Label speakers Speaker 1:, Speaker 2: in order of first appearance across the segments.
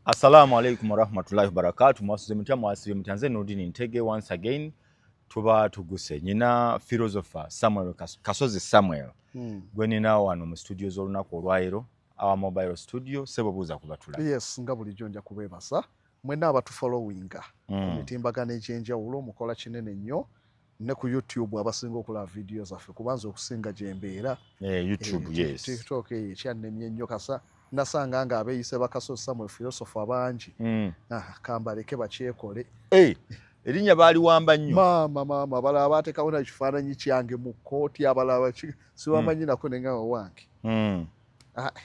Speaker 1: Assalamu alaikum warahmatullahi wabarakatuh. Mwasuze mutya mwasire mutyanze Nurdin Ntege once again. Tuba tuguse nyina philosopher Samuel Kasozi Samuel. Gwe nina wano mu studio z'olunaku olwayiro our mobile studio sebo buuza kubatula.
Speaker 2: Yes, nga bulijjo nja kubeebasa. Mwenna abatu followinga ku mitimbagano egy'enjawulo mukola kinene nnyo ne ku YouTube abasinga okulaba video zaffe kubanza okusinga gye mbeera.
Speaker 1: YouTube yes.
Speaker 2: TikTok ekyannemye nnyo kasa nasanga nga abeeyise Bakasozi Samuel philosopher bangi. Kambaleke bakyekole.
Speaker 1: Erinnya baali wamba nnyo.
Speaker 2: Maama balaba bateekawo na kifaananyi kyange mu kkooti abalaba sibamanyi nako nenga wange.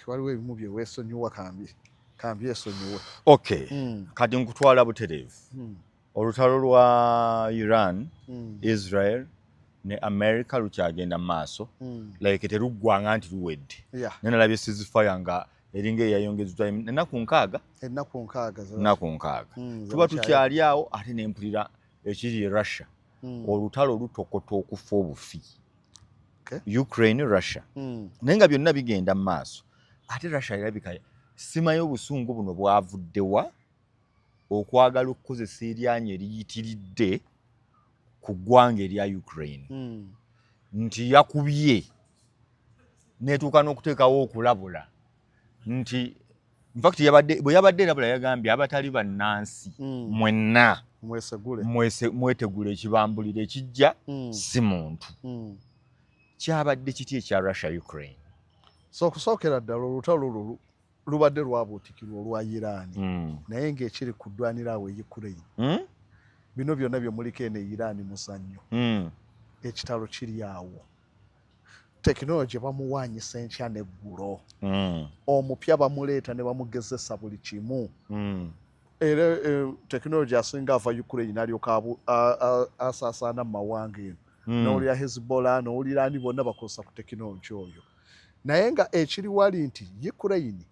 Speaker 2: Waliwo ebimu bye weesonyiwa kambi esonyiwe.
Speaker 1: Okay. Kati nkutwala butereevu. Olutalo lwa Iran, Israel ne America lukyagenda mu maaso. Like teruggwanga nti luwedde. Nenalabye ceasefire nga eringa eyayongezwa ennaku nkaaga. Ennaku nkaaga. Tuba tukyali awo ate ne mpulira ekiri Russia. Olutalo lutokota okufa obufi. Ukraine, Russia. Naye nga byonna bigenda mu maaso. Ate Russia erabika simanyi obusungu buno bwavuddewa okwagala okukozesa eryanyi eriyitiridde ku ggwanga erya Ukraine. Nti yakubye netuuka n'okuteekawo okulabula nti infact bwe yabadde erabula yagambye abatali bannansi mwenna mwetegule ekibambulira ekijja si muntu. Kyabadde kiti ekya Russia Ukraine.
Speaker 2: So kusookera ddala olutalo lubadde lwabuutikirwa olwa Iran. Naye ng'ekiri ku ddwaniro awo Ukraine. Bino byonna bye muliko eno Iran muzannyo. Ekitalo kiri awo. Tekinologi bamuwaanyisa enkya n'eggulo. Omupya bamuleeta ne bamugezesa buli kimu. Era tekinologi asinga ava Ukraine alyoka asaasaana mu mawanga eno. N'olya Hezbollah n'olira ani bonna bakozesa ku tekinologi oyo. Naye nga ekiri wali nti Ukraine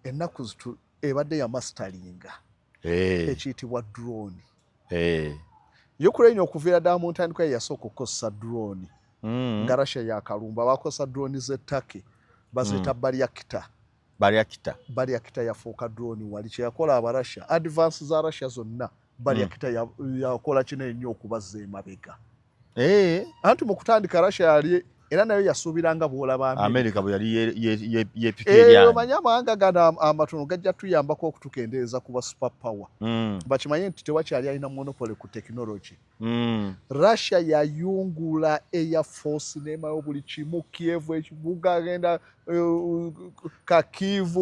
Speaker 2: ennaku zitu ebadde ya masteringa ekiyitibwa drone. Ukraine okuviira ddala mu ntandikwa yasooka okukozesa drone nga Russia yakalumba bakozesa drone z'ettake baziyita Baryakita yafuuka drone wali kyeyakola Abarussia advance za Russia zonna Baryakita yakola kinene nnyo okubazza emabega. Anti mu kutandika Russia yali era nayo yasuubiranga bw'olaba
Speaker 1: America bwe yali yeepika eryanyi.
Speaker 2: Omanyi amawanga gano amatono gajja tuyambako okutukendeeza kuba super power. Bakimanye nti tewakyali alina monopoly ku tekinologi. Russia yayungula Air Force n'emayo buli kimu Kiev ekibuga agenda Kharkiv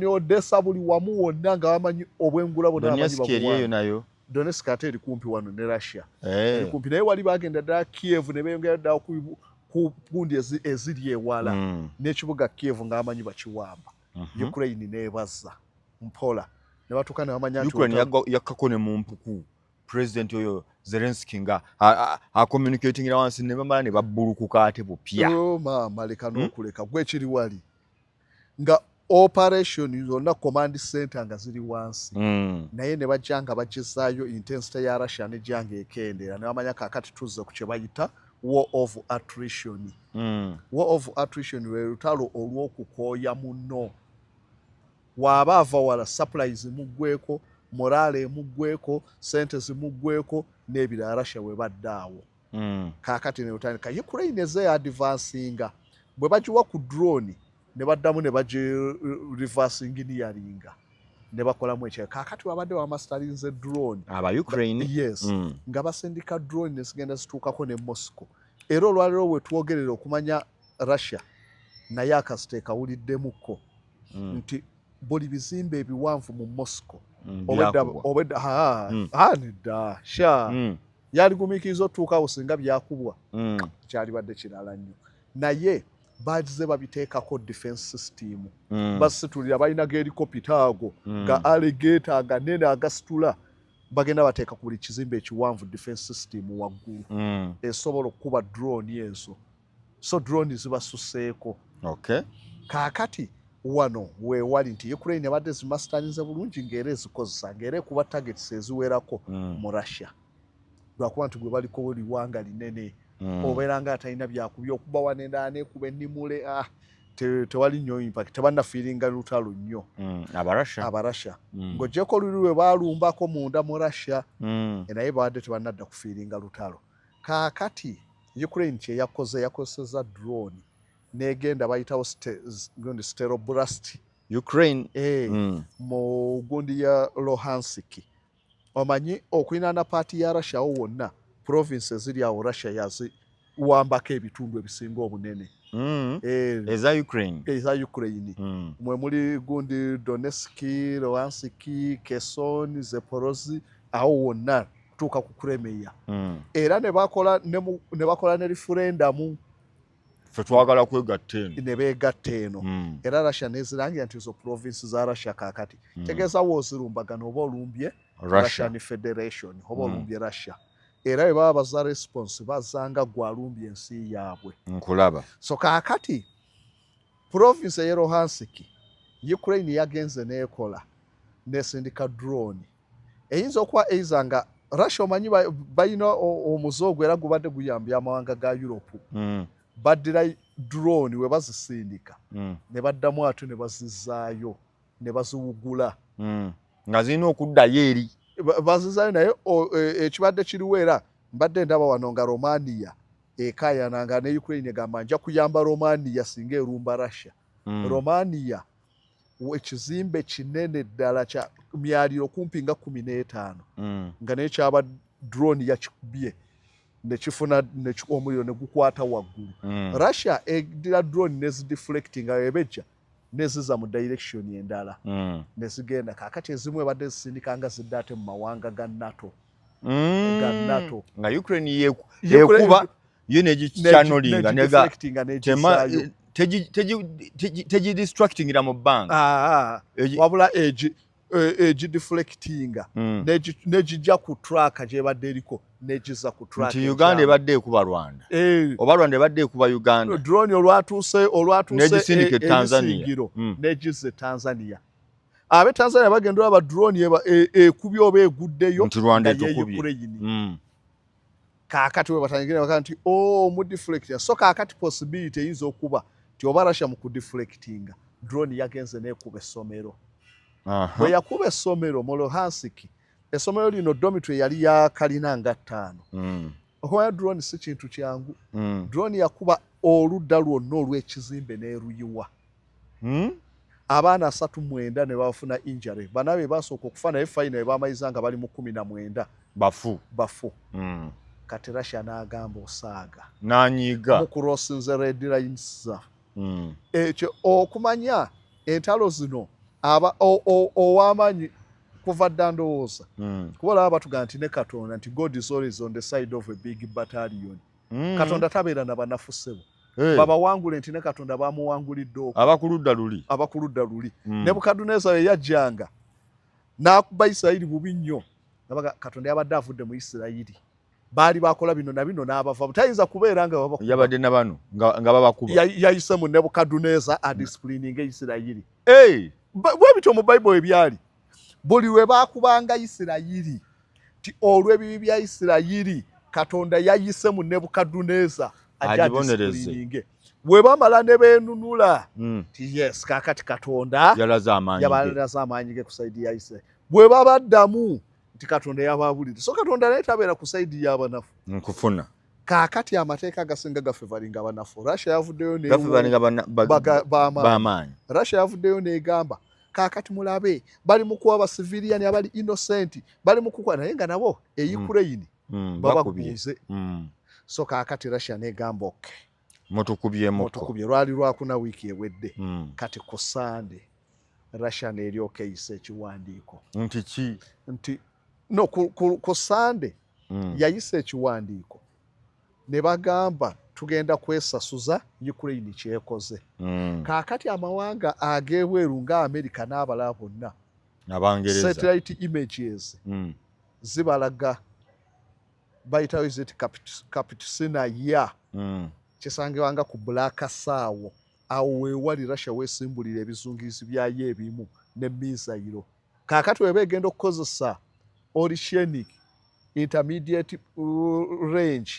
Speaker 2: ne Odessa buli wamu wonna nga bamanyi obwengula bonna bamanyi
Speaker 1: babuwa.
Speaker 2: Donetsk ate eri kumpi wano ne Russia. Eri kumpi naye wali bagenda ddala Kiev ne beeyongera ddala ku gundi eziri ewala n'ekibuga Kiev ng'amanyi bakiwamba. Ukraine neebazza mpola ne batuuka ne bamanya nti
Speaker 1: Ukraine yakkako ne mu mpuku president oyo Zelensky nga communicatingira wansi ne bamala ne babbulukuka ate bupya.
Speaker 2: Maama leka n'okuleka gwe kiri wali nga operation zonna command center nga ziri wansi. Naye ne bajja nga bagezaayo intensity ya Russia ne janga ekendeera ne bamanya kaakati tuzze ku kye bayita war of attrition. War of attrition lwe lutalo olw'okukooya muno. Waaba ava wala supplies muggweko, morale muggweko, sente zimuggweko n'ebirala Russia we badde awo. Kaakati ne lutandika Ukraine eze advancinga bwe bagiwa ku drone ne baddamu ne bagi reverse engineeringa ne bakolamu ekyo. Kaakati wabadde wamastarinze drone
Speaker 1: aba Ukraine.
Speaker 2: Yes. Nga basindika drone ne zigenda zituukako ne Moscow. Era olwaliro we twogerera okumanya Russia naye akasiteekawuliddemuko nti buli bizimbe ebiwanvu mu Moscow nedda yaligumiikiriza otuukawo singa byakubwa kyalibadde kirala nnyo. Naye bagize babiteekako defense system. Basitulira balina gelikopita ago ga alligator aganene agasitula bagenda bateeka ku buli kizimbe ekiwanvu defense system waggulu esobola okukuba drone ezo. So drone zibasuseeko. Kaakati wano weewali nti Ukraine abadde zimastanize bulungi ng'era ezikozesa ng'era ekuba targets eziwerako mu Russia. Lwakuba nti gwe baliko buli wanga linene obeera nga atalina byakubya okuba wanendala neekuba ennimule tewali nnyo impact tebannafiiringa lutalo nnyo abarasha ng'oggyeko luli lwe baalumbako munda mu Russia naye bawadde tebannadda kufiiringa lutalo. Kaakati Ukraine kye yakozesezza drone n'egenda bayitawo steroblast
Speaker 1: Ukraine
Speaker 2: mu gundi ya Luhansk. Omanyi okwinaana paati ya Russia wo wonna province ziri awo Russia yaziwambako ebitundu ebisinga obunene eza Ukraine mwe muli gundi Donetsk, Luhansk, Kherson, Zaporozhye awo wonna kutuuka ku Crimea era ne bakola ne referendum
Speaker 1: ffe twagala kwegatta eno
Speaker 2: ne beegatta eno era Russia nezirangira nti ezo province za Russia kaakati tegeeza woozirumbagana oba olumbye Russian Federation oba olumbye Russia era bwe baba baza response bazanga gwalumbye ensi yaabwe
Speaker 1: nkulaba.
Speaker 2: So kaakati province ya Luhansk Ukraine yagenze neekola nesindika drone eyinza okuba eiza nga Russia omanyi balina omuzoogo era gubadde guyambye amawanga ga Europe baddira drone we bazisindika ne baddamu ate ne bazizaayo ne baziwugula
Speaker 1: nga zirina okuddayo eri
Speaker 2: bazizaayo naye ekibadde kiriwo era mbadde ndaba wano nga Romania ekaayananga ne Ukraine egamba nja kuyamba Romania singa erumba Russia. Romania ekizimbe kinene ddala kya myaliro kumpi nga 15 nga naye kyaba drone yakikubye nekifuna omuliro ne gukwata waggulu. Russia edira drone nezideflecting nga ebejja neziza mu direction endala nezigenda kaakati ezimu ebadde zisindika nga zidde ate mu mawanga ga NATO
Speaker 1: nga Ukraine yekuba yo negichannelinga nega tegidistractingira mu bbanga
Speaker 2: wabula egideflectinga negijja ku track gyebadde eriko negiza ku track
Speaker 1: nti Uganda ebadde ekuba Rwanda oba Rwanda ebadde ekuba Uganda
Speaker 2: drone olwatuuse
Speaker 1: negisindika Tanzania
Speaker 2: negize Tanzania abe Tanzania bagenda olaba drone ekubye oba eguddeyo
Speaker 1: nti Rwanda etukubye
Speaker 2: kaakati we batangire baka nti mu deflecting so kaakati possibility eyinza okuba nti oba Russia mu kudeflectinga drone yagenze neekuba essomero bwe yakuba essomero mu Luhansk essomero lino dormitory yali ya kalina nga 5 okumanya drone si kintu kyangu drone yakuba oludda lwonna olw'ekizimbe n'eruyiwa abaana 39 ne bafuna injury banabe basooka okufa naye fayina ne bamayiza nga bali mu 19 bafu kati Russia n'agamba osaaga
Speaker 1: n'anyiiga
Speaker 2: mu crossinze red lines ekyo okumanya entalo zino ow'amaanyi kuva dda ndowooza kuba olaba batugamba nti ne Katonda nti God is always on the side of a big battalion Katonda tabeera na banafu ssebo babawangule nti ne Katonda bamuwangulidde abakuludda luli Nebukadduneeza ye yajjanga n'akuba Isirayiri bubi nnyo Katonda yabadde avudde mu Isirayiri baali bakola bino na bino n'abava tayinza kubeera nga
Speaker 1: yabadde na bano nga babakuba
Speaker 2: yayise mu Nebukadduneeza adisciplininga Isirayiri bwe bityo mu Bayibuli ebyali buli we baakubanga Isirayiri ti olw'ebibi bya Isirayiri Katonda yayise mu Nebukadduneeza ajadisciplininge we bamala ne beenunula ti yes kaakati Katonda yabalaze amaanyi ge ku sayidi ya Isirayiri bwe babaddamu nti Katonda yabaabulidde so Katonda naye tabeera ku sayidi y'abanafu
Speaker 1: nkufuna
Speaker 2: kaakati amateeka agasinga gaffe balinga abanafu Russia yavuddeyo
Speaker 1: b'amaanyi
Speaker 2: Russia yavuddeyo n'egamba kaakati mulabe bali mu kuwa abasiviliani abali innocent bali mu kukuba naye nga nabo Ukraine babakubize so kaakati Russia n'egamba okay mutukubye lwali lwakuna wiiki ewedde kati ku Sunday Russia n'eryoka eyisa ekiwandiiko nti no ku Sunday yayisa ekiwandiiko ne bagamba tugenda kwesasuza Ukraine kyekoze kaakati amawanga ag'ebweru nga America n'abalala bonna satellite images zibalaga bayitawo iziti Kapitusina ya kisangibwanga ku Bulakasaawo awo weewali Russia weesimbulira ebizungirizi byayo ebimu ne misayiro kaakati weba egenda okukozesa Oceanic intermediate range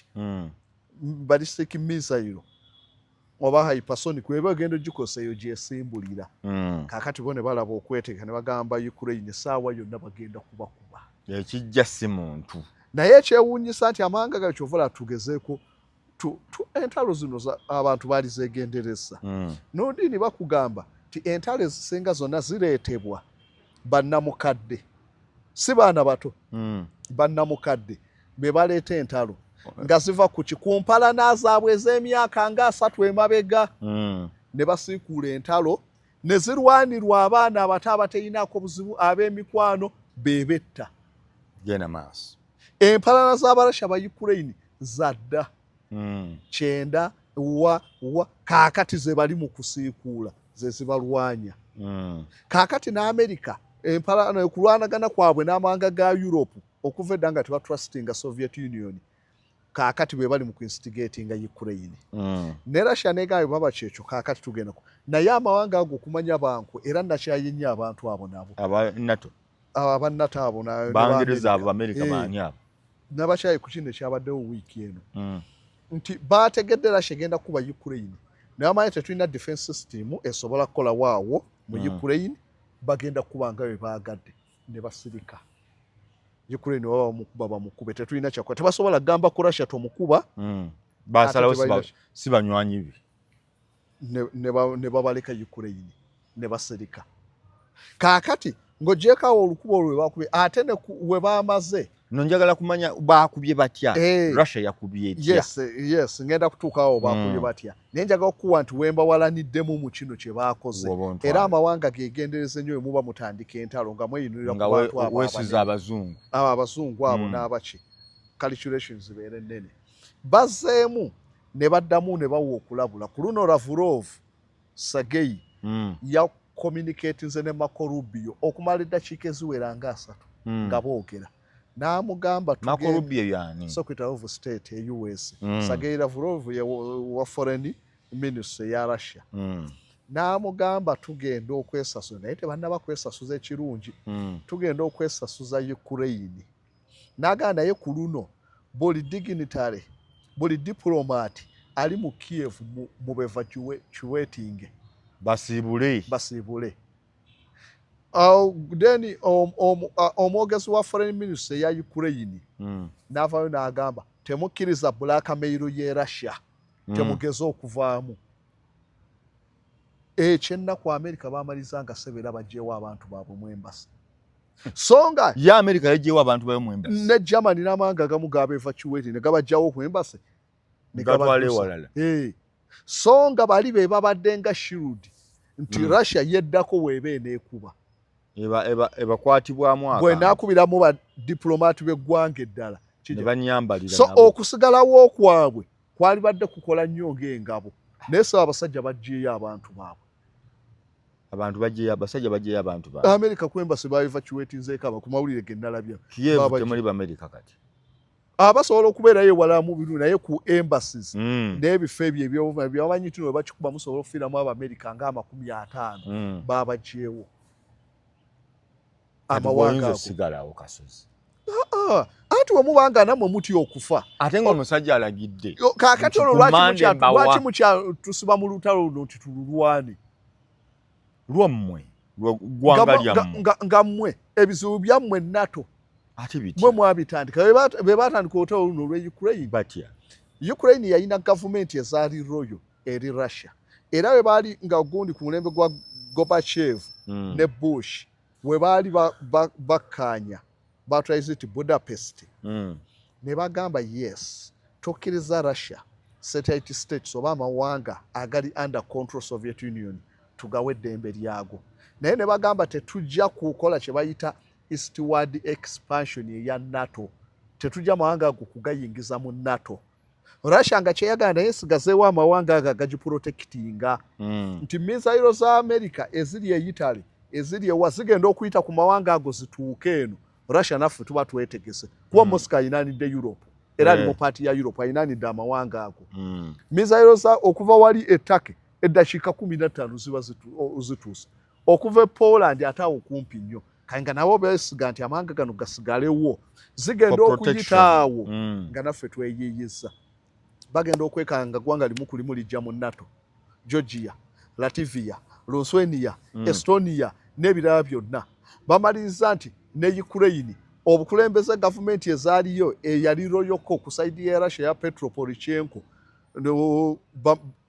Speaker 2: ballistic missile oba hypersonic weba ogenda ogikosa eyo gyesimbulira kakati bo ne balaba okweteeka ne bagamba Ukraine essaawa yonna bagenda kubakuba
Speaker 1: ekijja si muntu
Speaker 2: naye ekyewuunyisa nti amawanga gayo kyovala tugezeeko entalo zino abantu baali zeegendereza n'odiini bakugamba nti entalo ezisinga zonna zireetebwa bannamukadde si baana bato bannamukadde be baleeta entalo nga ziva ku kikumpalana zaabwe ez'emyaka nga 3 emabega ne basiikuula entalo ne zirwanirwa abaana abato abateyinaako buzibu ab'emikwano beebetta
Speaker 1: genda maaso
Speaker 2: empalana z'abarasha ba Ukraine zadda 9 kaakati ze bali mu kusiikuula ze zibalwanya kaakati n'Amerika empalana kulwanagana kwabwe n'amawanga ga Europe okuva edda nga tebatrustinga Soviet Union kaakati be bali mu kuinstigatinga Ukraine ne Russia negaayo baba kyekyo kaakati tugendako naye amawanga ago kumanya banku era nakyayinya abantu abo nabo aba NATO abo
Speaker 1: Bangereza abo America baani abo
Speaker 2: nabakyayi ku kino ekyabaddewo wiiki eno nti baategedde Russia egenda kuba Ukraine naye amanyi tetulina defense system esobola kukola waawo mu Ukraine bagenda kuba nga bwe baagadde ne basirika Ukraine waba bamukuba bamukube tetulina kyakola tebasobola kugamba ku Russia tomukuba
Speaker 1: basalawo si banywanyi bi
Speaker 2: ne babaleka Ukraine ne basirika kaakati ng'ogyekaawo olukubo olwo lwe ate ne we baamaze
Speaker 1: nonjagala kumanya baakubye batya Russia yakubye etya
Speaker 2: yes ngenda kutuukaawo baakubye batya naye njagala okuwa nti wemba walaniddemu mu kino kye baakoze era amawanga geegendereze nnyo muba mutandika entalo nga mweyinulira ku bantu
Speaker 1: wesiza abazungu
Speaker 2: abazungu abo n'abaki calculations zibeere nnene bazzeemu ne baddamu ne bawa okulabula ku luno Lavrov Sergei ya communicatinze ne Marco Rubio okumala eddakiika eziwera nga 3 nga boogera n'amugamba
Speaker 1: Marco Rubio yani
Speaker 2: Secretary of State e US Sergei Lavrov wa foreign minister ya Russia n'amugamba tugenda okwesasuza naye tebannaba kwesasuza ekirungi tugenda okwesasuza Ukraine n'agamba naye ku luno buli dignitary buli diplomat ali mu Kiev mu evacuating basiibule then omwogezi wa foreign minister ya Ukraine n'avaayo n'agamba temukkiriza blackmail ye Russia temugeza okuvaamu ekyennaku America baamaliza nga sebera bagyewo abantu baabwe mu embassy songa
Speaker 1: ya America yagyewo abantu baabwe mu embassy
Speaker 2: ne Germany n'amawanga agamu gaba evacuate ne gabajjawo ku embassy ne
Speaker 1: gabatwala ewalala
Speaker 2: songa bali be babadde nga shield nti Russia yeddako weeba eneekuba
Speaker 1: ebakwatibwamu
Speaker 2: bwe naakubiramu ba diplomati b'eggwanga eddala
Speaker 1: ne banyambalira
Speaker 2: so okusigalawo kwabwe kwali badde kukola nnyo ng'engabo naye so abasajja baggyeyo abantu baabwe
Speaker 1: abasajja baggyeyo abantu baabwe
Speaker 2: America ku embassy baevacuatinzeeko aba ku mawulire ge nnalabya
Speaker 1: Kiev temuli b'America kati
Speaker 2: abasobola okubeerayo ewala mu birungi naye ku embassies n'ebifo ebyo ebyobamanyi tino we bakikuba musobola okufiiramu Abamerica nga 50 baabagyewo amawanga
Speaker 1: sigalawo kasozi
Speaker 2: anti wemubanga namwe mutya okufa
Speaker 1: ate ng'omusajja alagidde
Speaker 2: kaakati olwo lwaki mukyatusiba mu lutalo luno nti tululwane
Speaker 1: lwammwe ggwanga lyammwe
Speaker 2: nga mmwe ebizibu byammwe NATO
Speaker 1: ate
Speaker 2: mwe mwabitandika be baatandika olutalo luno olw'e Ukraine
Speaker 1: batya
Speaker 2: Ukraine yalina gavumenti ezaali royo eri Russia era we baali nga gundi ku mulembe gwa Gorbachev ne Bush we baali bakkaanya batwayiziti Budapest ne bagamba yes tokkiriza Russia satellite states oba amawanga agali under control Soviet Union tugawe eddembe lyago naye ne bagamba tetujja kukola kye bayita eastward expansion eya NATO tetujja amawanga ago kugayingiza mu NATO Russia nga kyeyagala naye sigazeewo amawanga ago agagiprotectinga nti misairo za America eziri e Italy eziri ewa zigenda okuyita ku mawanga ago zituuke eno Russia naffe tuba twetegese kuba Moscow ayinaanidde Europe era ali mu paati ya Europe ayinaanidde amawanga ago misairo za okuva wali ettake eddakiika 15 ziba zituuse okuva e Poland ate awo kumpi nnyo kanga nabo beesiga nti amawanga gano gasigalewo zigenda okuyita awo nga naffe tweyiiyiza bagenda okwekanga ggwanga limu kulimu lijja mu NATO Georgia, Latvia, Lithuania, Estonia n'ebirala byonna bamaliriza nti ne Ukraine obukulembeze gavumenti ezaaliyo eyali Royoko ku saidi ya Russia ya Petro Poroshenko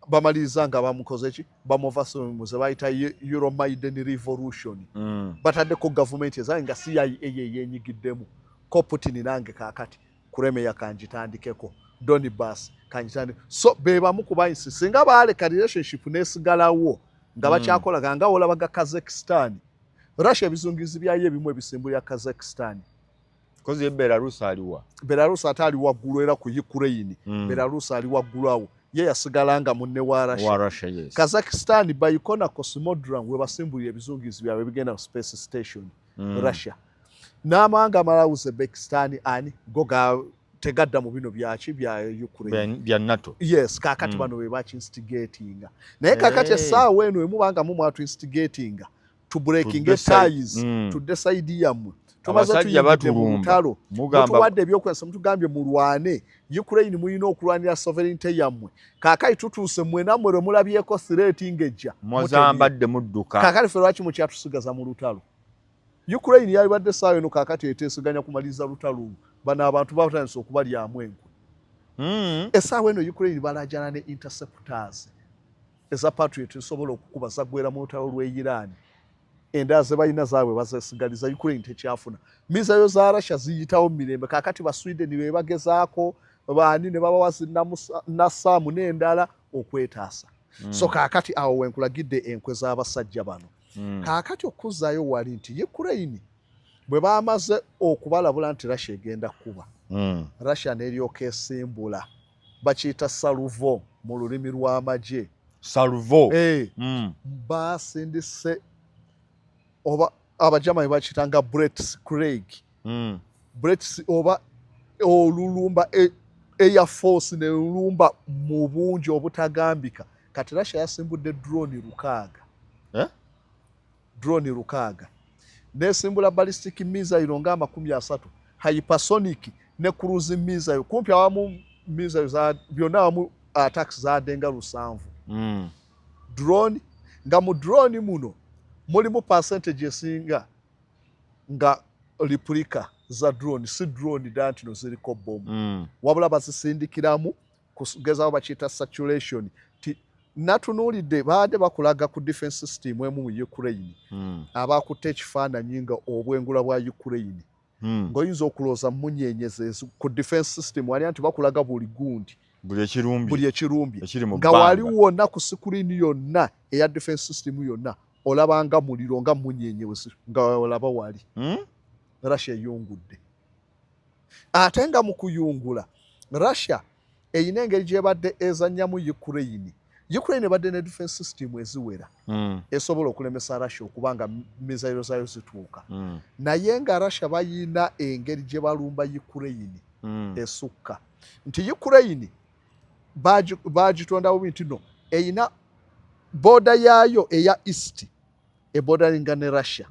Speaker 2: bamaliriza nga bamukoze ki bamuvasomuze bayita Euromaidan Revolution bataddeko gavumenti ezaali nga CIA yenyigiddemu ko Putin nange kakati kuremeya kanjitandikeko Donbass kanjitandike so bebamu kubayisi singa baaleka relationship nesigalawo nga bakyakolaga nga olabaga Kazakhstan Russia bizungizi byayo ebimwe ebisimbulya Kazakhstan
Speaker 1: kozi Belarus aliwa
Speaker 2: Belarus atali waggulu era ku Ukraine Belarus ali waggulu awo ye yasigalanga munne wa Russia
Speaker 1: yes.
Speaker 2: Kazakhstan Baikonur Cosmodrome we basimbulya ebizungizi byabwe bigenda ku space station Russia n'amawanga amalala Uzbekistan ani goga tegadda mu bino byaki bya Ukraine
Speaker 1: bya NATO
Speaker 2: yes kakati bano be bachi instigatinga naye kakati essaawa eno emubanga mu mwatu instigatinga to breaking ties to decide yamu tumaze tuyibadde mu ntalo tuwadde ebyokwesa mutugambye mulwane Ukraine muyina okulwanira sovereignty yammwe kakati tutuuse mwe namwe lwe mulabyeko threat ngejja
Speaker 1: muzambadde mudduka
Speaker 2: kakati ffe lwaki mukyatusigaza mu lutalo Ukraine yalibadde essaawa eno kakati eteesiganya kumaliza lutalo bano abantu batandise okubalyamu enkwe essaawa eno Ukraine balajana ne interceptors eza Patriot esobola okukuba zaggwera mu lutalo lw'e Iran endala ze balina zaabwe bazesigaliza Ukraine tekyafuna misayo za Russia ziyitawo mu mirembe kakati ba Sweden be bagezaako baani ne babawazi nasaamu n'endala okwetaasa so kakati awo wenkulagidde enkwe z'abasajja bano kakati okuzzaayo wali nti Ukraine bwe bamaze okubalabula nti Russia egenda kuba Russia n'eryoka esimbula bakiyita Saluvo mu lulimi lw'amagye
Speaker 1: Saluvo
Speaker 2: basindise oba abajamani bakitanga Blitzkrieg Blitz oba olulumba Air Force ne lulumba mu bungi obutagambika kati Russia yasimbudde drone 6 drone 6 nesimbula ballistic missile nga 30 hypersonic ne cruise missile kumpi awamu missile za byonna awamu attacks za denga 7 drone nga mu drone muno mulimu percentage esinga nga replica za drone si drone danti no ziriko bomb wabula bazisindikiramu kugeza bakita saturation natunulidde baade bakulaga ku defense system emu mu Ukraine abakutte ekifaananyi nga obwengula bwa Ukraine ng'oyinza okulooza munyenyezeezo ku defense system wali anti bakulaga buli gundi buli ekirumbi nga wali wonna ku sikuriini yonna eya defense system yonna olabanga muliro nga munyenyewezi nga olaba wali Russia eyungudde ate nga mu kuyungula Russia eyina engeri gyebadde ezannyamu Ukraine badde ne defense system eziwera esobola okulemesa Russia okubanga missile zayo zituuka naye nga Russia bayina engeri gye balumba Ukraine esukka nti Ukraine bagitondawo bintu no eyina boda yaayo eya east ebodalinga ne Russia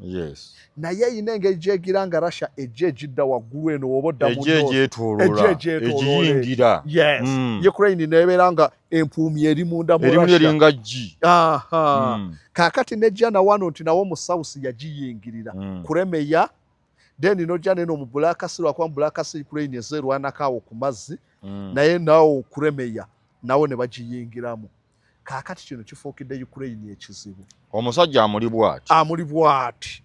Speaker 2: naye eyina engeri gyegira nga Russia ejje ejidda waggulu eno oba odda mu
Speaker 1: ejiyingira
Speaker 2: Ukraine nebeera nga empuumi eri munda mu Russia
Speaker 1: eringa G
Speaker 2: kakati nejja na wano nti nawo mu south yagiyingirira kuremeya then nojja neno mu Black Sea lwakuba mu Black Sea Ukraine ezerwanakaawo ku mazzi naye nawo kuremeya nawo ne bagiyingiramu kakati kino kifuukidde Ukraine ekizibu
Speaker 1: omusajja amuli
Speaker 2: bw'ati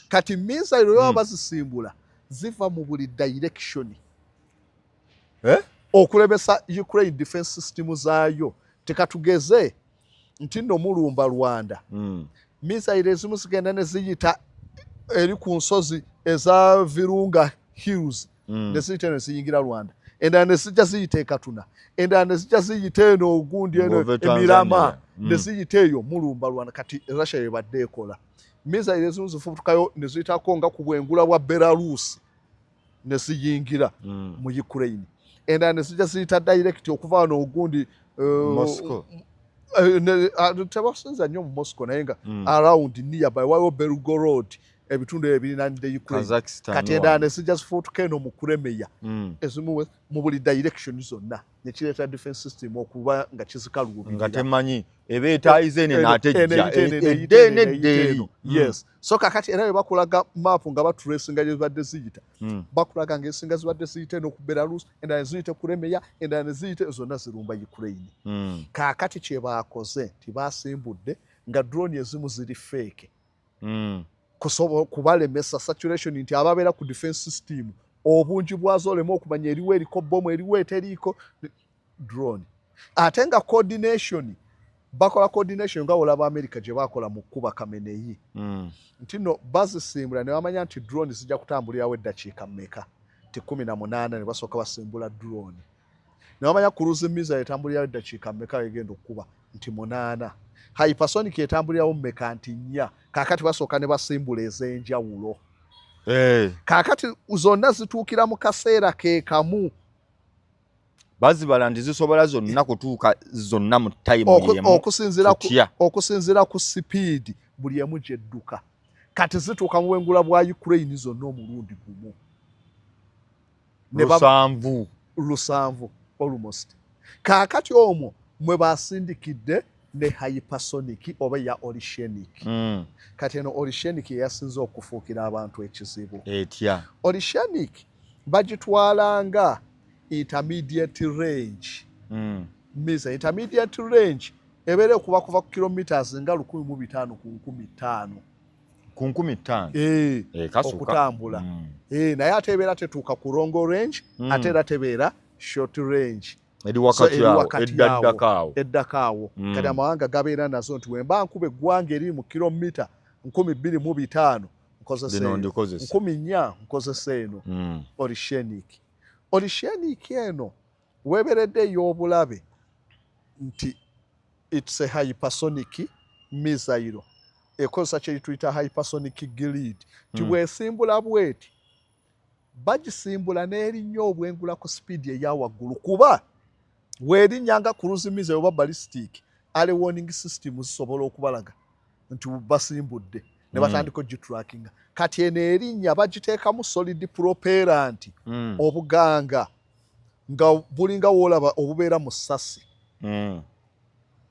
Speaker 2: kati missile yo bazisimbula ziva mu buli direction okulemesa Ukraine defense system zaayo tekatugeze nti nno mulumba Rwanda missile ezimu zigenda ne ziyita eri ku nsozi eza Virunga Hills ne ziyita ne ziyingira Rwanda endala ne zijja ziyita e Katuna endala ne zijja ziyita eno ogundi eno Emirama ne ziyita eyo mulumba Rwanda kati Russia yebadde ekola missile ezimu zifubutukayo ne ziyitako nga ku bwengula bwa Belarus ne ziyingira mu Ukraine endala ne zijja ziyita direct okuva wano ogundi
Speaker 1: Moscow
Speaker 2: tebasinza nnyo mu Moscow naye nga around nearby waliwo Belgorod ebitundu ebirinanidde Ukraine kati endala ne zijja zifuutuka eno mu kulemeya ezimu mu buli direction zonna ne kireeta defense system okuba nga kizikaluubirira
Speaker 1: nga temanyi ebeetaayize ene n'atejja eddeene.
Speaker 2: Yes, so kakati era bwe bakulaga maapu nga baturacinga gye zibadde ziyita bakulaga ng'esinga zibadde ziyita eno ku Belarus endala ne ziyita kulemeya endala ne ziyita zonna zirumba Ukraine. Kaakati kye baakoze tibasimbudde nga drone ezimu ziri fake kubalemesa saturation nti ababeera ku defense system obungi bwazo olema okumanya eriwo eriko bomu eriwo eteriiko drone ate nga coordination bakola coordination nga olaba America gye bakola mu kuba Kameneyi nti no bazisimbula ne bamanya nti drone zijja kutambulirawo eddakiika mmeka ti 18 ne basooka basimbula drone ne bamanya cruise missile etambulirawo eddakiika mmeka egenda okukuba nti 8 hypersonic etambulirawo mmeka nti 4 kaakati basooka ne basimbula ez'enjawulo kaakati zonna zituukira mu kaseera ke kamu
Speaker 1: bazibala nti zisobola zonna kutuuka zonna mu time yemu
Speaker 2: okusinziira ku sipiidi buli emu gyedduka kati zituuka mu bwengula bwa Ukraine zonna omulundi gumu 7 almost kaakati omwo mwe basindikidde ne hypersonic oba ya oceanic kati eno oceanic yasinze okufuukira abantu ekizibu
Speaker 1: etya
Speaker 2: oceanic bagitwalanga intermediate range missile intermediate range ebeere kuba kuva ku kilometers nga 1500 ku 1500 okutambula naye ate ebeera tetuuka ku long range ate era tebeera short range
Speaker 1: eri wakati
Speaker 2: eddakaawo kati amawanga gabeera nazo nti wemba nkuba eggwanga eri mu kilomita 2500 nkozesa 4,000 nkozesa eno oceanic eno weeberedde ey'obulabe nti it's a hypersonic missile ekozesa kye tuyita hypersonic grid tiwesimbula bweti bagisimbula n'erinnya obwengula ku speed eya waggulu kuba weerinnyanga cruise missile oba ballistic early warning system zisobola okubalaga nti basimbudde ne batandika ogitrackinga kati eno erinnya bagiteekamu solid propellant obuganga nga bulinga woolaba obubeera mu ssasi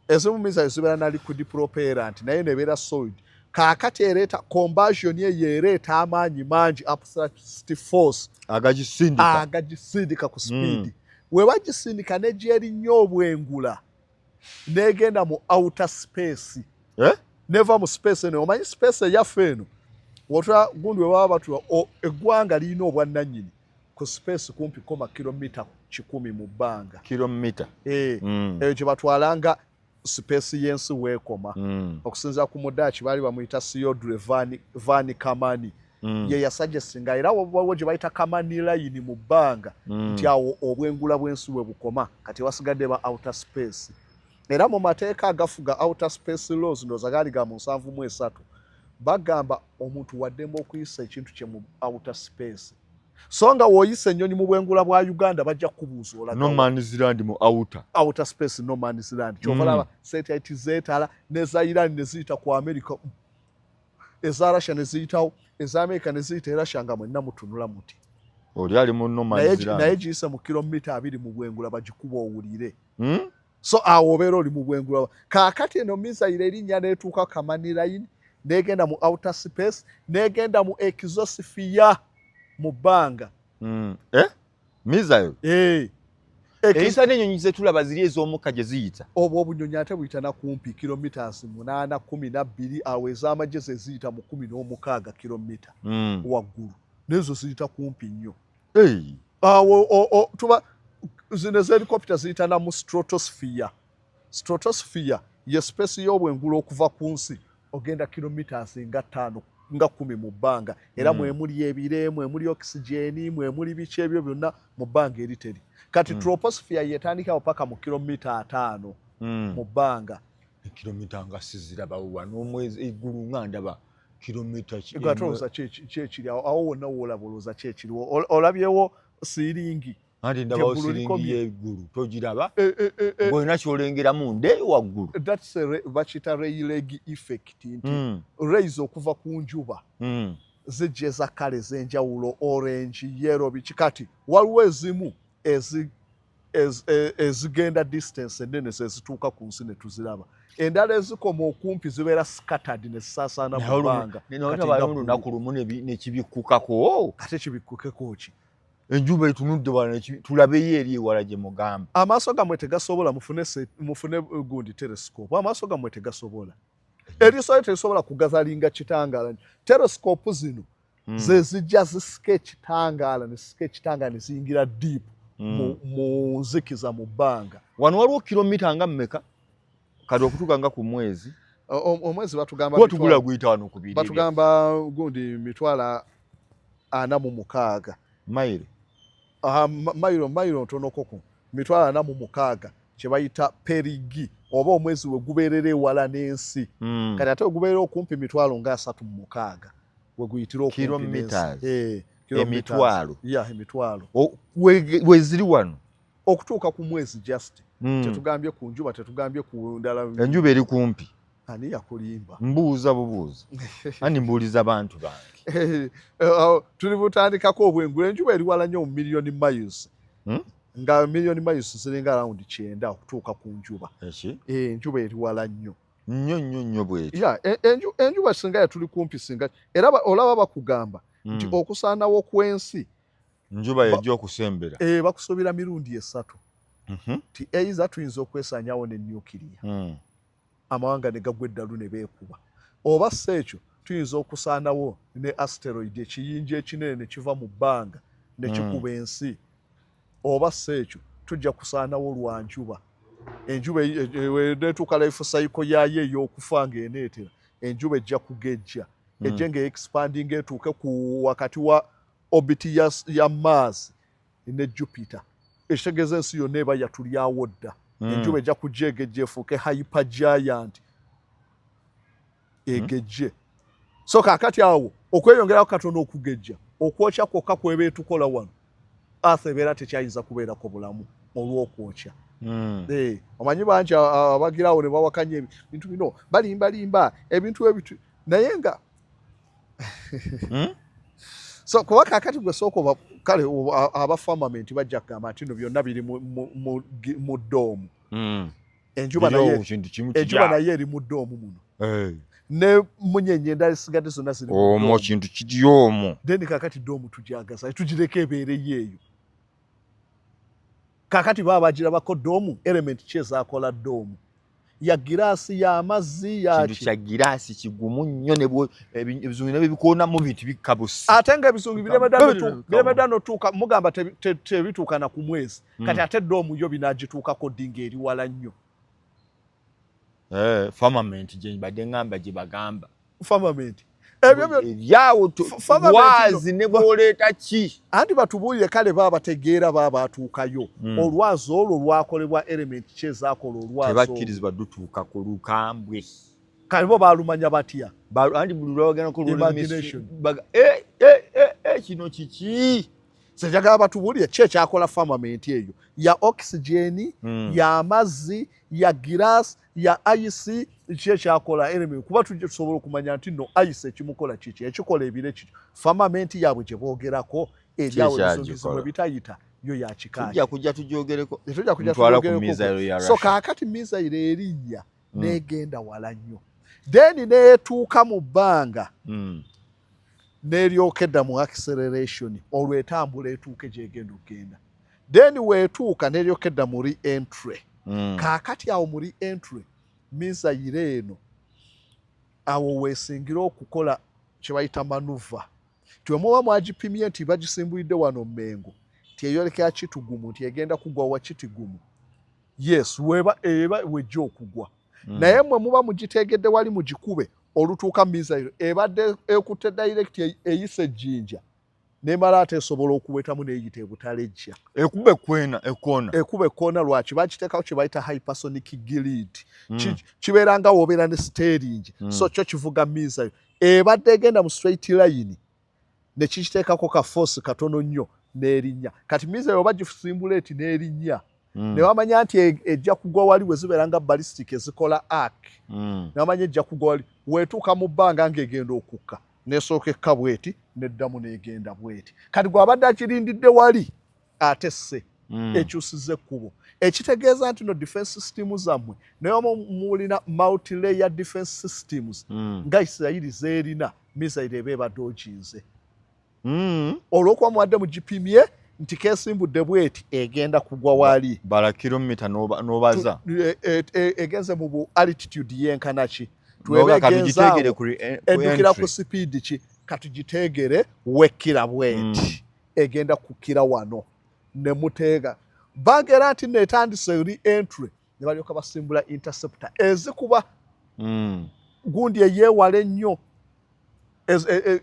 Speaker 2: ezimu missile zibeera na liquid propellant naye nebeera solid kaakati ereeta combustion eyo ereeta amaanyi mangi upthrust force agagisindika ku speed we bagisindika ne gyerinnya obwengula negenda mu outer space neva mu space eno omanyi space eyaffe eno wotula gundi we baba batula eggwanga lirina obwannannyini ku space kumpi koma kilomita 100 mu bbanga eyo gye batwalanga space y'ensi weekoma okusinziira ku mudaaki baali bamuyita Theodore Van Kamani ye yasuggestinga era waliwo gye bayita Kamani line mu bbanga nti awo obwengula bw'ensi we bukoma kati wasigadde ba outer space era mu mateeka agafuga outer space laws ndooza gaali ga mu 73 bagamba omuntu waddemba okuyisa ekintu kye mu outer space so nga w'oyisa ennyonyi mu bwengula bwa Uganda bajja kubuuza olaga
Speaker 1: no man's land mu
Speaker 2: outer space no man's land kyovalaba satellite zeetala n'eza Iran ne ziyita ku America eza Russia ne ziyitawo eza America ne ziyita Russia nga mwenna mutunula muti
Speaker 1: oli ali mu no man's land
Speaker 2: naye giyisa mu kilomita 2 mu bwengula bagikuba owulire so awo obeera oli mu bwengula kaakati eno missile erinnya n'etuuka Kamani line n'egenda mu outer space n'egenda mu exosphere mu bbanga
Speaker 1: missile eyita n'ennyonyi zetulaba ziri ez'omukka gye ziyita
Speaker 2: obwo obunyonyi ate buyita na kumpi kilometers 812 awo ez'amagye ze ziyita mu 16 kilomita waggulu n'ezo ziyita kumpi nnyo awo tuba zino ez'helicopter ziyita na mu stratosphere ye space y'obwengula okuva ku nsi ogenda kilometers nga 5 nga 10 mu bbanga era mwemuli ebire mwemuli oxygeni mwemuli biki ebyo byonna mu bbanga eriteri kati troposphere yetandikawo paka mu kilomita 5 mu bbanga
Speaker 1: kilomita nga sizirabawa n'omwezi eggulu nga ndaba kilomita
Speaker 2: gatoloza kyekiri awo wonna woolaba olowooza kyekiriwo olabyewo siiringi
Speaker 1: anti ndabawo siiringi y'eggulu togiraba bwena kyolengeramu ndeeyo waggulu
Speaker 2: bakiyita ray leg effect nti rays okuva ku njuba zijjeza kale z'enjawulo orange yellow bikikati waliwo ezimu ezigenda distance ennene zezituuka ku nsi ne tuziraba endala ezikoma okumpi zibeera scattered ne zisaasaana mu bbanga
Speaker 1: olunaku lumu nekibikukako
Speaker 2: ate kibikkukeko ki
Speaker 1: enjuba etunudde wala tulabeyo eri ewala gye mugamba
Speaker 2: amaaso gammwe tegasobola mufune gundi telescope amaaso gammwe tegasobola eriiso terisobola kugazalinga kitangaala telescope zino ze zijja zisika ekitangaala ne zisika ekitangaala ne ziyingira deep mu nzikiza mu bbanga
Speaker 1: wano waliwo kilomita nga mmeka kati okutuuka nga ku mwezi
Speaker 2: omwezi batugamba
Speaker 1: tugula guyita wano ku biri
Speaker 2: batugamba gundi mitwala 46
Speaker 1: mayiro
Speaker 2: mayiro ntonokoko mitwala 46 kye bayita perigi oba omwezi we gubeerera ewala n'ensi kati ate gubeerera okumpi mitwalo nga 36 we guyitira okumpi
Speaker 1: emitwalo
Speaker 2: emitwalo
Speaker 1: weziri wano
Speaker 2: okutuuka ku mwezi just tetugambye ku njuba tetugambye ku ndala
Speaker 1: enjuba eri kumpi
Speaker 2: ani yakulimba
Speaker 1: mbuuza bubuuza ani mbuuliza bantu bange
Speaker 2: tuli butandikako obwengula enjuba eri wala nnyo mu million miles nga million miles ziringa around 9 okutuuka ku njuba enjuba eri wala nnyo
Speaker 1: nnyo bweti
Speaker 2: enjuba singa yatuli kumpi singa era olaba bakugamba nti okusaanawo kw'ensi
Speaker 1: njuba yajja okusembera
Speaker 2: bakusuubira mirundi 3 ti eiza tuyinza okwesanyawo ne nuclear amawanga ne gagwa eddalu ne beekuba oba si ekyo tuyinza okusaanawo ne asteroid ekiyinja ekinene ne kiva mu bbanga ne kikuba ensi oba si ekyo tujja kusaanawo lwa njuba enjuba netuuka life cycle yayo ey'okufa ng'eneetera enjuba ejja kugejja ejje ng'expanding etuuke ku wakati wa orbit ya Mars ne Jupiter ekitegeeza ensi yonna eba yatulyawo dda enjuba ejja kujja egejja efuuke hyper giant egejje so kaakati awo okweyongeraho katono okugejja okwokya kwokka kweba etukola wano Earth ebeera tekyayinza kubeerako bulamu olw'okwokya omanyi bangi abagirawo ne bawakanya ebintu bino balimbalimba ebintu ebitu naye nga so kuba kaakati gwe sooka kale aba firmament bajja kugamba nti no byonna biri mu ddoomu enjuba naye eri mu ddoomu muno ne munyenye endala esigadde zonna ziri
Speaker 1: omwo kintu kiri omwo
Speaker 2: then kaakati ddoomu tujagaza tugireka ebeereyo eyo kaakati baba bagirabako ddoomu element ki ezaakola ddoomu ya giraasi ya mazzi ya
Speaker 1: kintu kya giraasi kigumu nnyo ebizungu nebyo bikoonamu biti bikabusi
Speaker 2: ate nga ebizungu biremedda notuuka mugamba tebituuka na ku mwezi kati ate ddoomu yo binaagituukako ddi ng'eri wala nnyo
Speaker 1: firmament gye badde ngamba gye bagamba
Speaker 2: firmament
Speaker 1: ebyawo lwazi ne bwoleeta ki
Speaker 2: anti batubuulire kale baba bategeera baba batuukayo olwazi olwo lwakolebwa element ki ezaakola olwazi
Speaker 1: tebakkirizibwa dutuuka ku lukambwe
Speaker 2: kale bo baalumanya batya
Speaker 1: anti buli lwabagendako kino kiki
Speaker 2: senjagala batubuulire ki ekyakola firmament eyo ya oxygen ya amazzi ya giraasi ya ice ki ekyakola element kuba tusobola okumanya nti no ice ekimukola kiki ekikola ebire kiki firmament yaabwe gye boogerako eryawo ezizimwe bitayita yo yakikaaya
Speaker 1: kujja tujoogereko
Speaker 2: so kaakati missile erinnya n'egenda wala nnyo then neetuuka mu bbanga n'eryoka edda mu acceleration olwo etambula etuuke gyegenda okgenda then weetuuka n'eryoka edda mu re-entry kaakati awo mu re-entry missile eno awo weesingira okukola kye bayita manuva tiwemuba mwagipimye nti bagisimbulidde wano Mmengo tiyeyolekera kitugumu nti egenda kugwa wa kitigumu yes eba wejja okugwa naye mwe muba mugitegedde wali mugikube olutuuka missile ebadde ekutte direct eyise ejjinja nemala ate esobola okuwetamu n'eyita ebutalejja
Speaker 1: ekube
Speaker 2: ekkoona lwaki bakiteekawo kye bayita hypersonic grid kibeera nga wobeera ne steering so kyo kivuga missile ebadde egenda mu straight line ne kikiteekako ka force katono nnyo n'erinnya kati missile oba gisimbula eti n'erinnya ne wamanya nti ejja kugwa wali we zibeera nga ballistic ezikola arc ne wamanya ejja kugwa wali weetuuka mu bbanga ng'egenda okukka nesooka ekka bweti neddamu negenda bweti kati gwabadde akirindidde wali ate se ekyusiza ekkubo ekitegeeza nti no defense system zammwe naye mulina multi-layer defense systems nga Isirayiri zeerina misaire eba ebadde oginze olw'okuba muwadde mugipimye nti kesimbudde bweti egenda kugwa wali
Speaker 1: bala kilomita n'obaza
Speaker 2: egenze mu bu altitude yenkana ki eddukira ku sipiidi ki katugitegere wekira bweti egenda kukira wano ne muteega bagera nti netandise eri entry ne balyoka basimbula interceptor ezikuba gundi eyeewala ennyo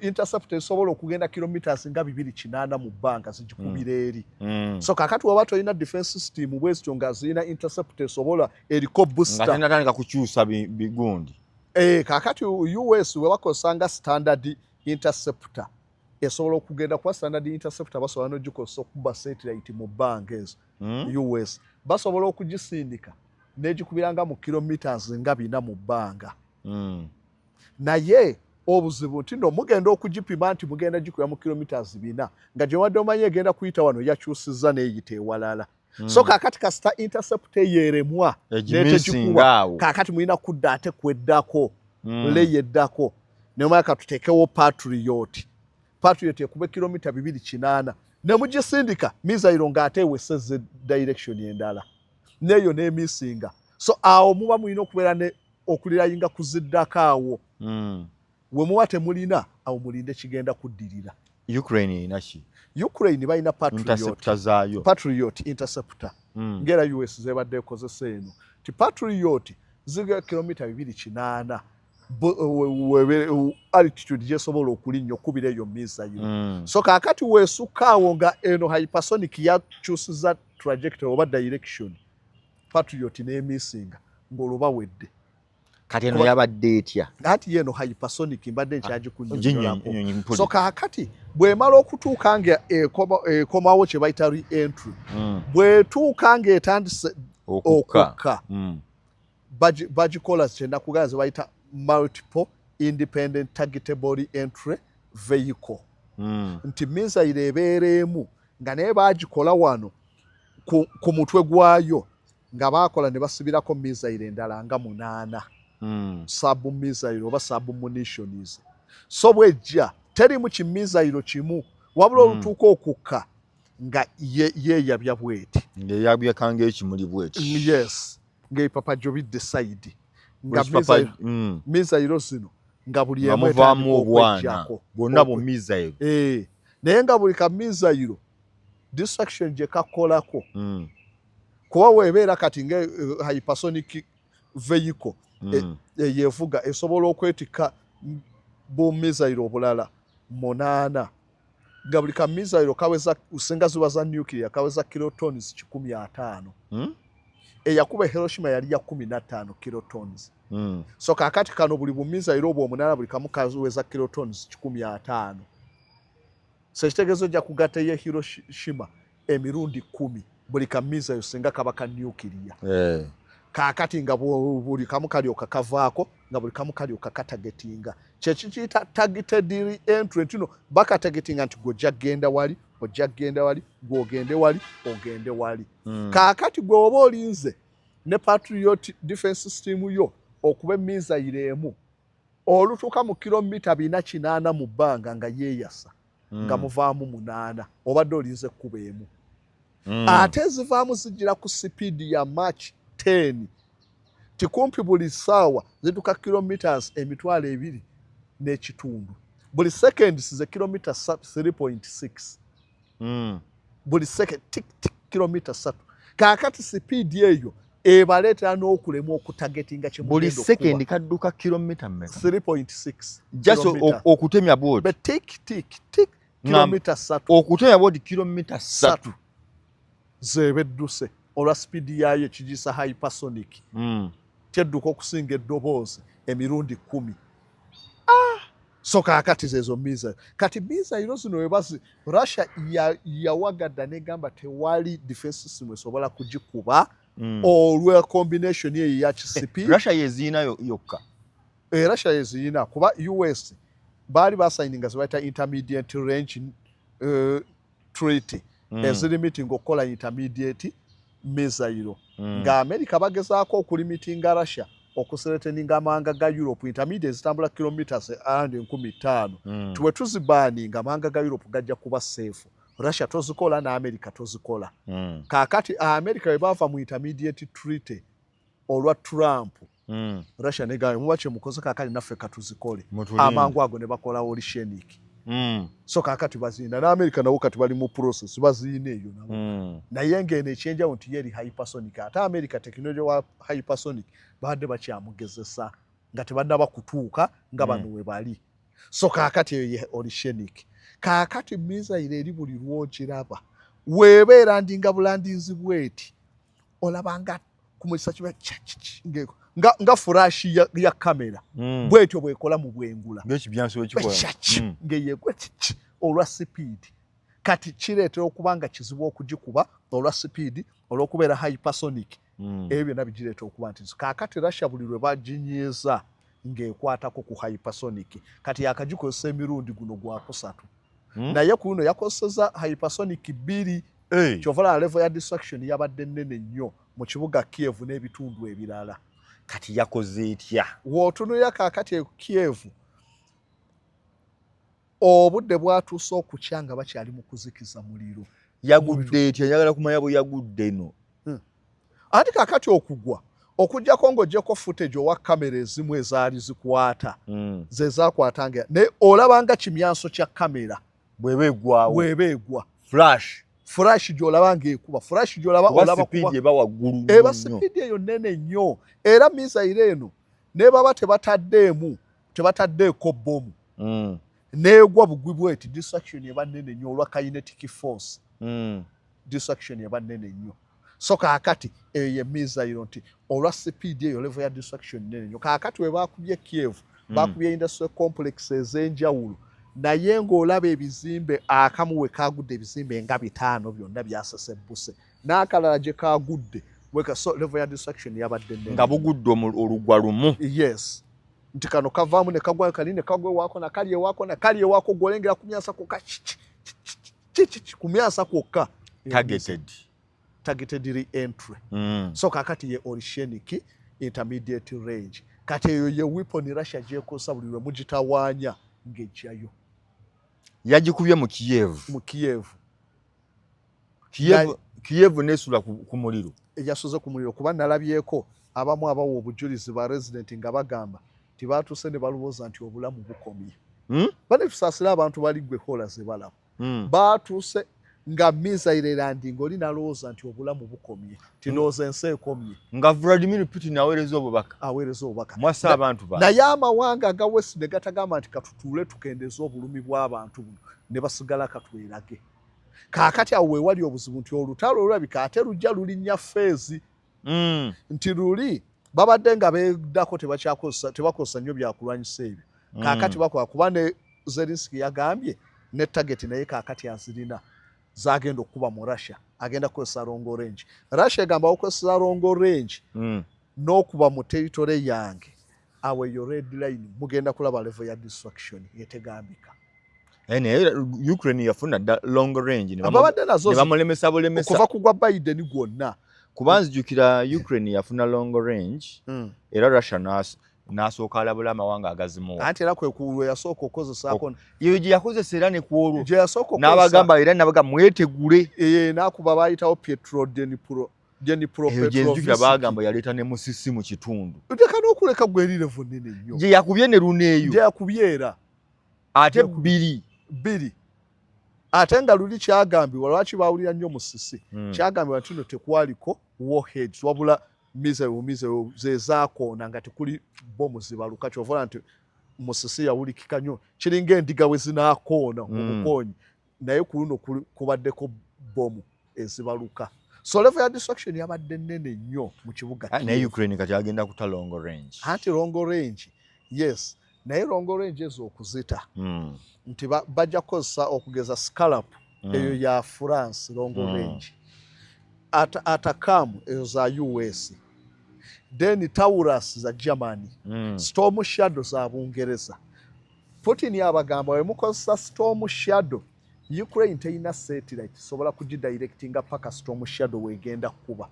Speaker 2: interceptor esobola okugenda kilometers nga 280 mu bbanga zigikubira eri so kakati waba tolina defense system bwezityo nga zirina interceptor esobola eriko booster
Speaker 1: nga tenatandika kukyusa bigundi
Speaker 2: kakati US we bakosanga standard interceptor esobola okugenda kwa standard interceptor basobola n'ogikosa okuba satellite mu bbanga ezo US basobola okugisindika n'egikubiranga mu kilometers nga 4 mu bbanga naye obuzibu nti no mugenda okugipima nti mugenda gikuya mu kilometers 4 nga gye wadde omanyi egenda kuyita wano yakyusizza n'eyita ewalala so kakati kasita interceptor yeremwa netegikuwa kakati mulina kudda ate kweddako leyo eddako nemaya katutekewo Patriot ekube kilomita 280 ne mugisindika misairo ng'ate ewesezza direction endala neyo n'emisinga so awo muba mulina okubeera ne okulirayinga kuziddako awo we muba temulina awo mulinde kigenda kuddirira Ukraine balina Patriot interceptor ngera US zebadde ekozesa eno ti Patriot ziga kilomita 280 altitude gyesobola okulinnya okubira eyo misairo so kakati weesukaawo nga eno hypersonic yakyusiza trajectory oba direction Patriot n'emisinga ng'oluba wedde
Speaker 1: kati eno yabadde etya
Speaker 2: ati yeno hypersonic mbadde nkyagikunyonnyolako so kakati bwemala okutuuka nga ekomawo kye bayita re-entry bwetuuka nga etandise okukka bagikola kyenakugamba ze bayita multiple independent targetable entry vehicle nti misairo ebeera emu nga naye bagikola wano ku mutwe gwayo nga bakola ne basibirako misairo endala nga 8 sub misairo oba sub munitions so bwejja teri mu kimisairo kimu wabula olutuuka okukka nga yeyabya bweti
Speaker 1: ngeyabya kanga ekimuli bweti
Speaker 2: yes ng'epapa jobidde side nga misairo zino nga buli
Speaker 1: emuvaamu obwana bwonna bu misairo
Speaker 2: naye nga buli ka misairo distraction gye kakolako kuba weebeera kati nga hypersonic vehicle yevuga esobola okwetika bu misairo obulala 8 nga buli ka misairo kaweza usenga ziba za nuclear kaweza kilotons 15 eyakuba Hiroshima yali ya 15 kilotons so kakati kano buli bu misairo obwo 8 buli kamu kaweza kilotons 15 so kitegezo ja kugata ye Hiroshima emirundi 10 buli ka misairo senga kabaka nuclear kakati nga buli kamu kali okakavaako nga buli kamu kali okakatagetinga kyekiyita targeted entry ntino bakatagetinga nti gojja genda wali gwogende wali ogende wali kakati gwe oba olinze ne Patriot defense system yo okuba misairo emu olutuuka mu kilomita 480 mu bbanga nga yeeyasa nga muvaamu 8 obadde olinze ekkuba emu ate zivaamu zijira ku sipiidi ya Mach 10 tikumpi buli saawa zituka kilometers 2.2 n'ekitundu buli seconds ze kilomita 3.6 buli second tik kilomita 3 kakati speed eyo ebaleetera n'okulema okutagetinga kye
Speaker 1: buli second kadduka kilomita mmeka
Speaker 2: 3.6
Speaker 1: just okutemya board
Speaker 2: but tik kilomita 3
Speaker 1: okutemya board kilomita 3
Speaker 2: zebedduse olwa speed yayo ekigisa hypersonic tedduka okusinga eddoboozi emirundi 10 so kakati zezo misairo kati misairo zino webazi Russia yawagadda negamba tewali defense system esobola kugikuba olwa combination yeyo ya kisipi
Speaker 1: Russia yezina yokka
Speaker 2: Russia yezina kuba US baali basayininga ze bayita intermediate range treaty ezilimitinga okukola intermediate missile nga America bagezaako okulimitinga Russia okusereteninga amawanga ga Europe intermediate zitambula kilometers around 15,000 tuwe tuzibaninga amawanga ga Europe gajja kuba safe. Russia tozikola na America tozikola kakati America webava mu intermediate treaty olwa Trump Russia negayo muwache mukoze kakali naffe katuzikole amangu ago ne bakola Oceanic so kakati bazinda na America nawo kati bali mu process bazine eyo nabo naye ngene change out yeri hypersonic ata America technology wa hypersonic badde bakyamugezesa nga tebadda bakutuuka nga bano we bali so kakati eyo Oceanic kakati missile eri buli lwogiraba webeera ndinga bulandinzi bweti olabanga kumulisa kiba nga flash ya kamera bwetyo bwekola mu bwengula
Speaker 1: ng'ekibyansi ekikola
Speaker 2: ngeyegwe olwa speed kati kireetera okubanga kizibu okugikuba olwa speed olw'okubeera hypersonic ebyo nabigireeta okuba nti kakati Russia buli lwe baginyiza ng'ekwatako ku hypersonic kati yakagikozesa emirundi guno gwakusatu naye kuno yakozeseza hypersonic 2 kyovala level ya destruction yabadde nnene nnyo mu kibuga Kiev n'ebitundu ebirala
Speaker 1: kati yakoze etya
Speaker 2: wootunuulira kakati Kiev obudde bwatuuse okukya nga bakyali mu kuzikiza muliro
Speaker 1: yagudde etya njagala kumanya bwe yagudde no
Speaker 2: ati kakati okugwa okujjako ng'oggyeko footage owa kamera ezimu ezaali zikwata ze zaakwatanga naye olabanga kimyanso kya kamera bw'ebeegwa flash gy'olaba ng'ekuba flash gy'olaba olaba
Speaker 1: speed eba waggulu
Speaker 2: eba speed eyo nnene nnyo era missile eno ne baba tebataddeeko bomu neegwa bugwi bweti destruction eba nnene nnyo olwa kinetic force destruction eba nnene nnyo so kakati eyo ye missile nti olwa speed eyo level ya destruction nnene nnyo kakati we baakubye Kiev baakubye industrial complex ez'enjawulo naye ng'olaba ebizimbe akamu we kaagudde ebizimbe nga 5 byonna byasesebbuse n'akalala gye kaagudde so level ya destruction yabadde nnene
Speaker 1: nga bugudde olugwa lumu
Speaker 2: yes nti kano kavaamu ne kagwa kali ne kagwa ewaako na kali ewaako na kali ewaako gw'olengera ku myasa kwokka ku myasa kwokka targeted re-entry so kakati ye Oceanic intermediate range kati eyo ye weapon Russia gyekosa buli lwe mugitawaanya ng'ejjayo
Speaker 1: yagikubye mu Kiev nesula ku muliro
Speaker 2: eyasuze ku muliro kuba nalabyeko abamu abawa obujulizi ba resident nga bagamba tibaatuuse ne balowooza nti obulamu bukomye bane tusaasira abantu baligwe hola ze balaba baatuuse nga missile landing oli nalowooza nti obulamu bukomye tinooza ensi ekomye
Speaker 1: nga Vladimir Putin aweereza obubaka mwasa abantu ba
Speaker 2: naye amawanga aga West ne gatagamba nti katutuule tukendeeza obulumi bw'abantu buno ne basigala katwerage kaakati awo wewali obuzibu nti olutalo olulabika ate lujja lulinnya feezi nti luli babadde nga beddako tebakozesa nnyo byakulwanyisa ebyo kaakati bakola kuba ne Zelensky yagambye ne target naye kaakati azirina zagenda okuba mu Russia agenda kukozesa longo range Russia egamba okukozesa longo range n'okuba mu territory yange awe yo red line mugenda kulaba level ya destruction yetegambika
Speaker 1: Ukraine yafuna long range ne
Speaker 2: bamulemesa okuva kugwa Biden gwonna
Speaker 1: kuba nzijukira Ukraine yafuna long range era Russia n'asooka alabula amawanga agazimuwa
Speaker 2: anti era kwe kuulwe yasooka okozesako
Speaker 1: yewe gye yakozesa era ne kwolwo n'abagamba era nabaga mwetegule
Speaker 2: n'akuba bayitawo Pietro Dnipropetrovsk
Speaker 1: bagamba yaleeta ne musisi mu kitundu
Speaker 2: teka n'okuleka gwe erirevu nnene nnyo
Speaker 1: gye yakubye ne luneeyo
Speaker 2: gye yakubye era
Speaker 1: ate bbiri
Speaker 2: ate nga luli kyagambibwa lwaki bawulira nnyo musisi kyagambibwa nti no tekwaliko warheads wabula missile zezaakoona nga tekuli bomu zibaluka kyovola nti musisi yawulikika nnyo kiringa endiga we zinaakoona obukoonyi naye ku luno kubaddeko bomu ezibaluka so level ya destruction yabadde nnene nnyo mu kibuga
Speaker 1: naye Ukraine kati agenda kuta long range
Speaker 2: anti long range yes naye long range ezo okuzita nti bajja kukozesa okugeza Scalp eyo ya France long range Atacam ezo za US then Taurus za Germany Storm Shadow za Bungereza Putin yabagamba we mukozesa Storm Shadow Ukraine teyina satellite sobola kugidirectinga paka Storm Shadow wegenda kuba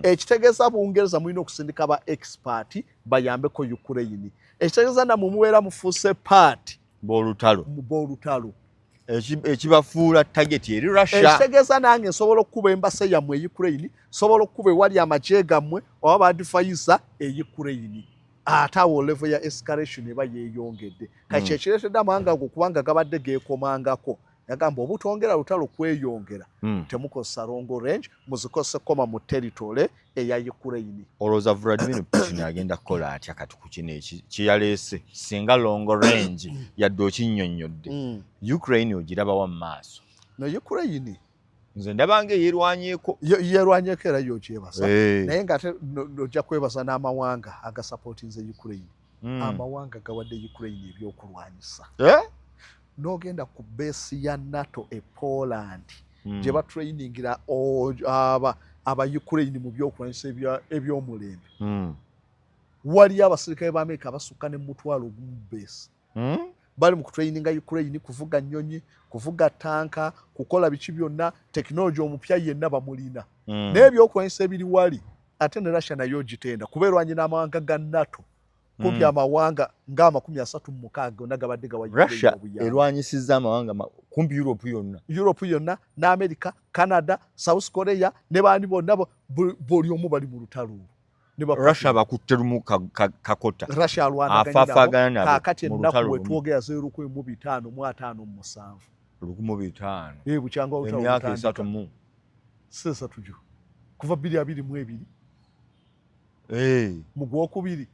Speaker 2: ekitegeeza Bungereza mulina okusindika ba expert bayambeko Ukraine ekitegeeza na mumuwera mufuuse part bolutalo
Speaker 1: ekibafuula target eri Russia
Speaker 2: ekitegeeza nange nsobola okukuba embase yammwe Ukraine sobola okukuba ewali amagye gammwe oba badifayisa Ukraine ate awo level ya escalation eba yeeyongedde kati ekireetedde amawanga ago kubanga gabadde geekomangako yagamba obutongera lutalo kweyongera temukozesa longo range muzikozese koma mu territory eya Ukraine.
Speaker 1: Olowooza Vladimir Putin agenda kukola atya kati ku kino kiyaleese singa longo range yadde okinnyonnyodde Ukraine ogirabawa mu maaso
Speaker 2: no Ukraine
Speaker 1: nze ndabanga yerwanyeko
Speaker 2: era yokyebasa naye nga ate ojja kwebasa n'amawanga agasupportinze Ukraine amawanga gawadde Ukraine ebyokulwanyisa n'ogenda ku base ya NATO e Poland gye batrainingira aba Ukraine mu byokulwanyisa ebyomulembe waliyo abasirikale ba Amerika basukka ne mutwalo gumu base bali mu kutraininga Ukraine kuvuga nnyonyi kuvuga tanka kukola biki byonna technology omupya yenna bamulina n'ebyokulwanyisa ebiri wali ate ne Russia nayo gitenda kubeerwanye n'amawanga ga NATO kumpi amawanga nga 36 gonna gabadde gawa
Speaker 1: Russia erwanyisizza amawanga kumpi Europe yonna n'Amerika Canada South Korea ne bandi bonna boli omu bali mu lutalo Russia bakutte lumu kakota
Speaker 2: Russia
Speaker 1: alwanaganya nabo
Speaker 2: kakati ennaku wetwogera 0.557
Speaker 1: 1.5
Speaker 2: bukyanga olutalo
Speaker 1: emyaka 3
Speaker 2: sesa tuju kuva 2022 mu gwokubiri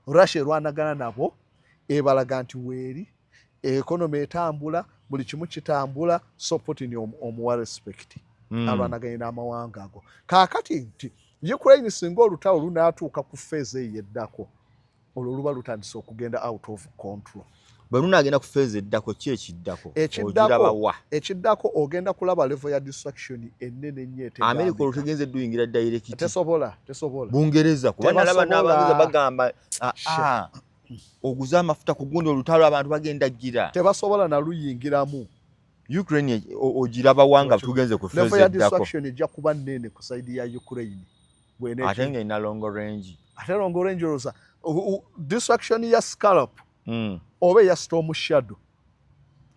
Speaker 2: Russia erwanagana nabo ebalaga nti weeri economy etambula buli kimu kitambula so Putin omuwa respect alwanaganye n'amawanga ago kaakati nti Ukraine singa olutalo lunaatuuka ku phase eyeddako olwo luba lutandise okugenda out of control
Speaker 1: bwe lunaagenda ku phase eddako ki
Speaker 2: ekiddako ogenda kulaba level ya destruction ennene nnyo etegambe
Speaker 1: America olutegenze duyingira direct
Speaker 2: tesobola
Speaker 1: Bungereza kuba nalaba n'abantu bagamba oguza amafuta ku gundi olutalo abantu bagenda gira
Speaker 2: tebasobola na luyingiramu
Speaker 1: Ukraine ogiraba wanga tugenze ku phase
Speaker 2: level ya destruction ejja kuba nnene ku side ya Ukraine
Speaker 1: ate nga ina long range
Speaker 2: rosa destruction ya scalp oba ya Storm Shadow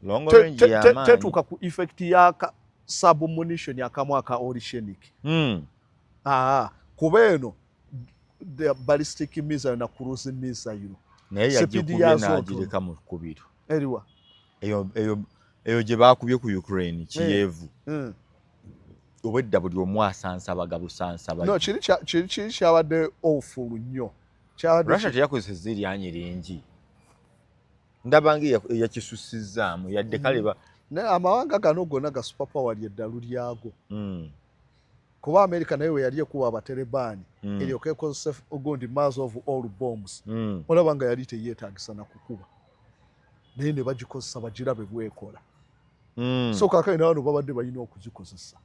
Speaker 1: long range ya man
Speaker 2: tetuuka ku effect ya submunition ya kamwaka oceanic kuba eno the ballistic missile na cruise missile
Speaker 1: naye yagikubye n'agireka mu kubiro
Speaker 2: eriwa
Speaker 1: eyo gye baakubye ku Ukraine kiyevu obwedda buli omu asansabaga busansabaga
Speaker 2: no kiri kyabadde awful nnyo
Speaker 1: Russia teyakozesezza eryanyi lingi ndabanga yakisusizzaamu yadde kaleba
Speaker 2: amawanga gano gonna ga superpower lyeddalu lyago kuba America naye we yali ekuba abaterebaani eryoka ekozesa ogundi mass of all bombs olaba nga yali teyeetagisa na kukuba naye ne bagikozesa bagirabe bwekola so kaakali n'abantu babadde balina okugikozesa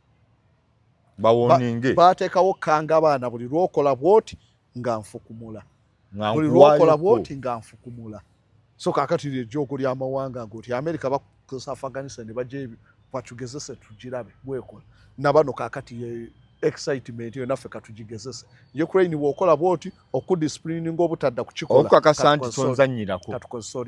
Speaker 1: bawoninge
Speaker 2: baateekawo kanga abaana buli lwokola bwoti nga nfukumula buli lwokola bwoti nga nfukumula so kaakati lyejjoogo ly'amawanga ago ti America bakozesa Afghanistan ne bajja ebyo twatugezese tugirabe bwekola nabano kaakati excitement yo naffe katugigezese Ukraine bwokola bwoti okudisciplininga obutadda kukikola
Speaker 1: okukakasa nti tonzannyirako
Speaker 2: katukozesa